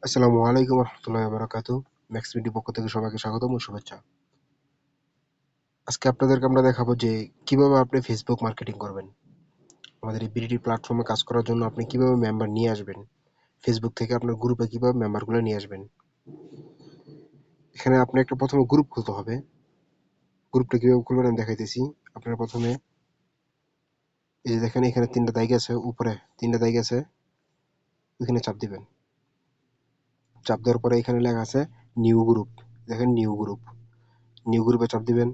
আসসালামু আলাইকুম রহমতুল্লাহি ওয়া বারাকাতুহু। ম্যাক্স মিডিয়ার পক্ষ থেকে সবাইকে স্বাগতম ও শুভেচ্ছা। আজকে আপনাদেরকে আমরা দেখাবো যে কিভাবে আপনি ফেসবুক মার্কেটিং করবেন। আমাদের এই বিডিটি প্ল্যাটফর্মে কাজ করার জন্য আপনি কিভাবে মেম্বার নিয়ে আসবেন। ফেসবুক থেকে আপনার গ্রুপে কিভাবে মেম্বারগুলো নিয়ে আসবেন। এখানে আপনি একটা প্রথমে গ্রুপ খুলতে হবে। গ্রুপটা কিভাবে খুলবেন আমি দেখাইতেছি। আপনারা প্রথমে এই যে দেখেন এখানে ৩টা দাগ আছে, উপরে ৩টা দাগ আছে, ওইখানে চাপ দিবেন। চাপ দেওয়ার পরে এখানে লেখা আছে নিউ গ্রুপ। দেখেন নিউ গ্রুপ। নিউ গ্রুপে চাপ দিবেন।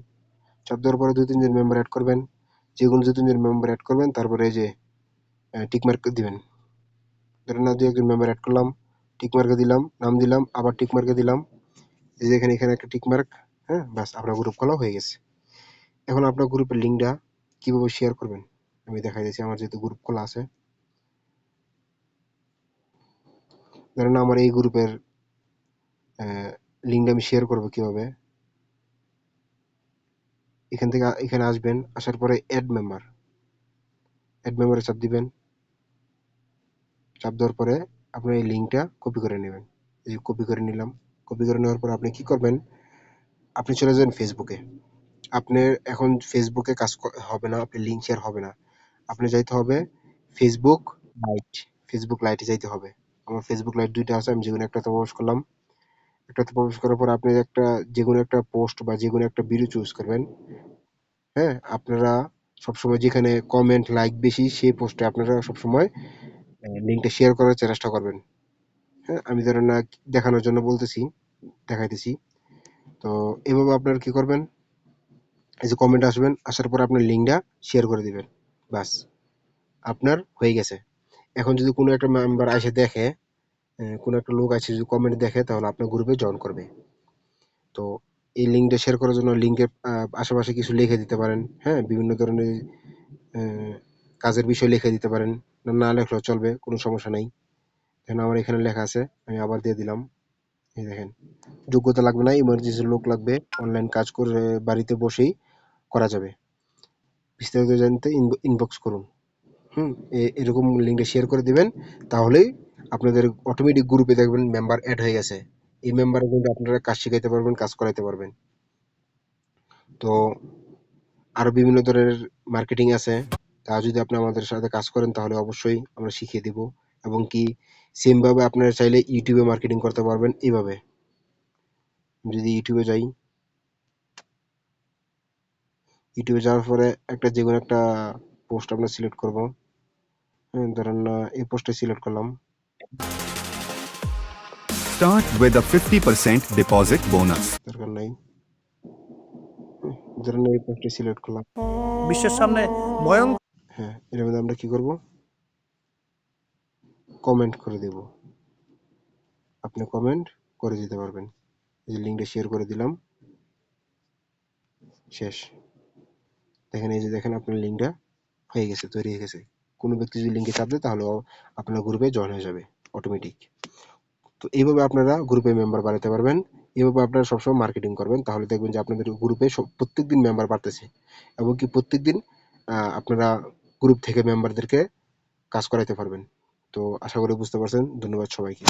চাপ দেওয়ার পরে ২-৩ জন মেম্বার এড করবেন। যেকোনো ২-৩ জন মেম্বার এড করবেন, তারপরে এই যে টিক মার্ক দিবেন। ধরেন না ২-১ জন মেম্বার এড করলাম, টিক মার্কে দিলাম, নাম দিলাম, আবার টিক মার্কে দিলাম। এই যে এখানে একটা টিক মার্ক, হ্যাঁ? ব্যাস আপনার গ্রুপ খোলা হয়ে গেছে। এখন আপনার গ্রুপের লিঙ্কটা কিভাবে শেয়ার করবেন আমি দেখাই দিচ্ছি। আমার যেহেতু গ্রুপ খোলা আছে, ধরেন আমার এই গ্রুপের লিঙ্কটা আমি শেয়ার করবো কিভাবে। এখান থেকে এখানে আসবেন, আসার পরে অ্যাড মেম্বারে চাপ দিবেন। চাপ দেওয়ার পরে আপনার এই লিঙ্কটা কপি করে নেবেন। এই যে কপি করে নিলাম। কপি করে নেওয়ার পর আপনি কি করবেন, আপনি চলে যাবেন ফেসবুকে। আপনার এখন ফেসবুকে কাজ হবে না, আপনি লিঙ্ক শেয়ার হবে না। আপনি যাইতে হবে ফেসবুক লাইট। ফেসবুক লাইটে যাইতে হবে। আমার ফেসবুক লাইট ২ টা আছে, আমি যেকোনো একটাতে প্রবেশ করলাম। একটাতে প্রবেশ করার পর আপনি যেকোনো একটা পোস্ট বা যেকোনো একটা ভিডিও চুজ করবেন। হ্যাঁ? আপনারা সবসময় যেখানে কমেন্ট, লাইক বেশি সেই পোস্টে আপনারা সবসময় লিঙ্কটা শেয়ার করার চেষ্টা করবেন। হ্যাঁ? আমি ধরেন দেখানোর জন্য দেখাইতেছি। তো এভাবে আপনারা কি করবেন, এই যে কমেন্ট আসবেন, আসার পর আপনার লিঙ্কটা শেয়ার করে দিবেন। বাস আপনার হয়ে গেছে। এখন যদি কোনো একটা মেম্বার এসে দেখে, কোনো একটা লোক এসে যদি কমেন্ট দেখে, তাহলে আপনার গ্রুপে জয়েন করবে। তো এই লিঙ্কটা শেয়ার করার জন্য লিঙ্কের আশেপাশে কিছু লিখে দিতে পারেন। হ্যাঁ? বিভিন্ন ধরনের অ্যা কাজের বিষয় লিখে দিতে পারেন। না লেখলেও চলবে, কোনো সমস্যা নাই। দেখেন আমার এখানে লেখা আছে, আমি আবার দিয়ে দিলাম। এই দেখেন, যোগ্যতা লাগবে না, ইমার্জেন্সি লোক লাগবে। অনলাইন কাজ করে বাড়িতে বসেই করা যাবে। বিস্তারিত জানতে ইনবক্স করুন। হুম? এরকম লিঙ্কটা শেয়ার করে দিবেন। তাহলেই আপনাদের অটোমেটিক গ্রুপে দেখবেন মেম্বার এড হয়ে গেছে। এই মেম্বারে কিন্তু আপনারা কাজ শিখাইতে পারবেন, কাজ করাইতে পারবেন। তো আরো বিভিন্ন ধরনের মার্কেটিং আছে। তা যদি আপনি আমাদের সাথে কাজ করেন তাহলে অবশ্যই আমরা শিখিয়ে দিব। এবং কি সেম ভাবে আপনারা চাইলে YouTube এ মার্কেটিং করতে পারবেন এভাবে। যদি YouTube এ যাই, YouTube এ যাওয়ার পরে যেকোনো একটা পোস্ট আমরা সিলেক্ট করব। হ্যাঁ? ধরেন এই পোস্টটা সিলেক্ট করলাম। Start with a 50% deposit bonus. দরকার নাই। ধরেন এই পোস্টটা সিলেক্ট করলাম। বিশ্বের সামনে ভয়ঙ্কর। হ্যাঁ, এর মধ্যে আমরা কি করব? কমেন্ট করে দেব। আপনি কমেন্ট করে দিতে পারবেন। এই যে লিঙ্কটা শেয়ার করে দিলাম। শেষ। দেখেন এই যে দেখেন আপনার লিঙ্কটা হয়ে গেছে, তৈরি হয়ে গেছে। কোনো ব্যক্তি যদি লিঙ্কে চাপ দেয় তাহলে আপনার গ্রুপে জয়েন হয়ে যাবে অটোমেটিক। তো এইভাবে আপনারা গ্রুপে মেম্বার বাড়াতে পারবেন। এভাবে আপনারা সবসময় মার্কেটিং করবেন। তাহলে দেখবেন যে আপনাদের গ্রুপে প্রত্যেকদিন মেম্বার বাড়তেছে। এবং কি প্রত্যেকদিন আপনারা গ্রুপ থেকে মেম্বারদেরকে কাজ করাইতে পারবেন। তো আশা করি বুঝতে পারছেন। ধন্যবাদ সবাইকে।